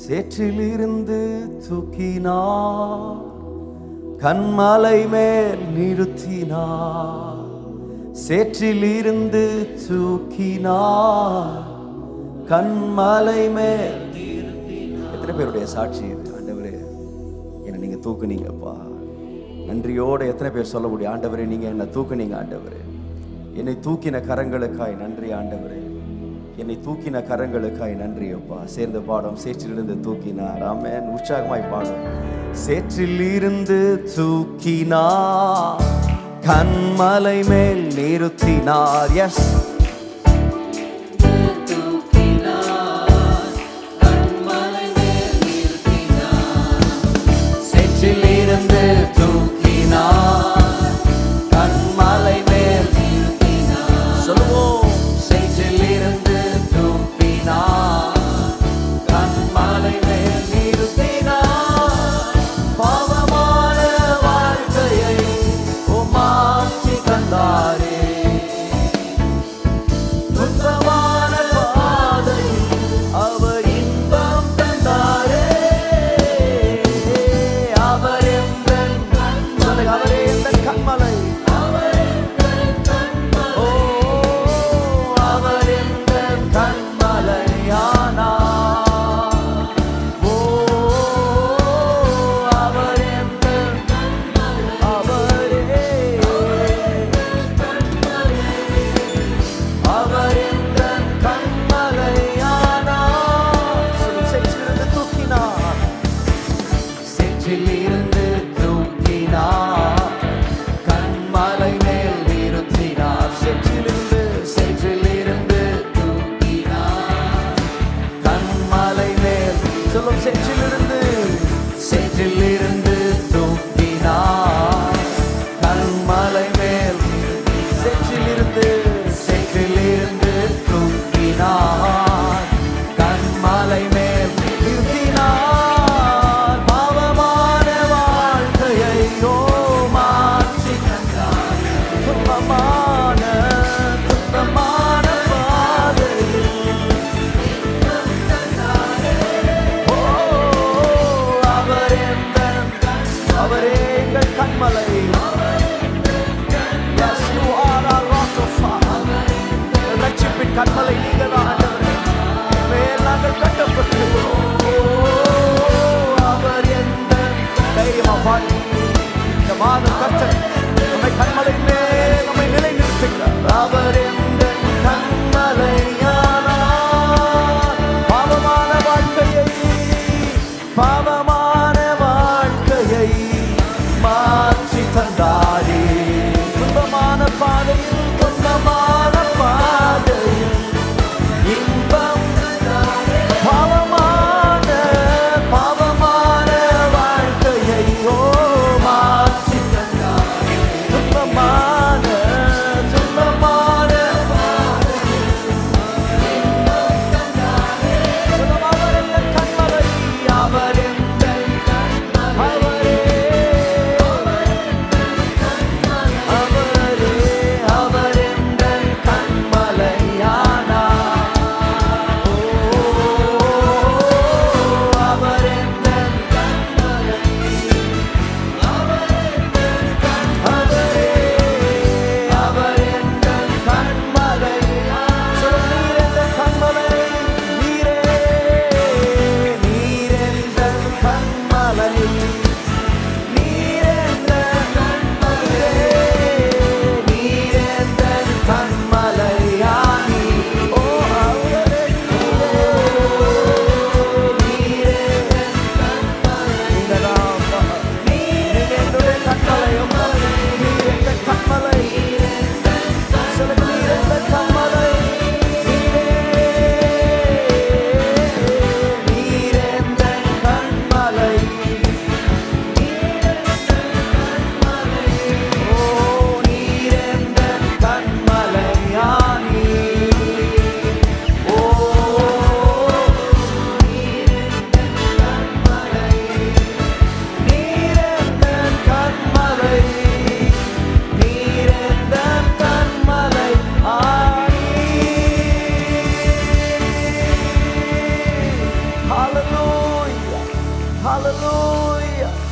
சேற்றிலிருந்து தூக்கினார், கன்மலை மேல் நிறுத்தினார். சேற்றிலிருந்து தூக்கினார், கன்மலை மேல். எத்தனை பேருடைய சாட்சி இது? ஆண்டவரே என்னை நீங்க தூக்குனீங்கப்பா. நன்றியோட எத்தனை பேர் சொல்ல முடியும்? ஆண்டவரே நீங்க என்னை தூக்குனீங்க. ஆண்டவரே என்னை தூக்கின கரங்களுக்காய் நன்றி. ஆண்டவரே என்னை தூக்கின கரங்களுக்காய் நன்றி அப்பா. சேர்ந்த பாடம், சேற்றிலிருந்து தூக்கினார். ஆமென். உற்சாகமாய் பாடும். சேற்றில் இருந்து தூக்கினார், கன்மலை மேல் நிறுத்தினார். எஸ், சேற்றில் இருந்து தூக்கினார், கன்மலை மேல் நிறுத்தினார். சொல்லுவோம், சேற்றில் இருந்து தூக்கினார், கன்மலை மேல் நிறுத்தினார். பாவமான வாழ்க்கையை மாற்றி தந்தாரே, துன்பமான பாதையில் அவர் இன்பம் தந்தாரே. அவர் எந்தன் சொல்லுங்க, அவரே எந்தன் கன்மலை. ஓ, அவர் எந்தன் கன்மலையானார். ஓ, அவர் எந்தன் அவரே, அவர் எந்தன் கன்மலையானார். சேற்றிலிருந்து தூக்கினார், சேற்றிலிருந்து தூக்கினார், கன்மலை மேல் நிறுத்தினார். சேற்றிலிருந்து தூக்கினார், கன்மலை மேல். சொல்லும், சேற்றிலிருந்து தூக்கினார், கன்மலை மேல். சேற்றிலிருந்து தூக்கினார், கன்மலை மேல் நிறுத்தினார். பாவமான வாழ்க்கையை மாற்றி தந்தார். துன்பமான பாதையில் ஓ, அவரே எங்கள் கன்மலை. Yes, you are our rock of fire. ரட்சிப்பின் கன்மலை நீங்கதான் ஆண்டவரே. மேல் நாங்கள் கட்டப்பட்டிருக்கிறோம். ஓ, அவர் எந்த தைரியமா பாடி இந்த மாதம் கர்த்தர் நம்மை கன்மலை மேல் நம்மை நிலைநிறுத்துகிறார். அவர் எந்த கன்மலையானார். பாவமான வாழ்க்கையை மாற்றி தந்தாரே. துன்பமான பாதையில் இன்பம். பாவமான வாழ்க்கையை மாற்றி தந்தாரே. துன்பமான அவர் எந்த கன்மலை. அவர் எந்த Hallelujah.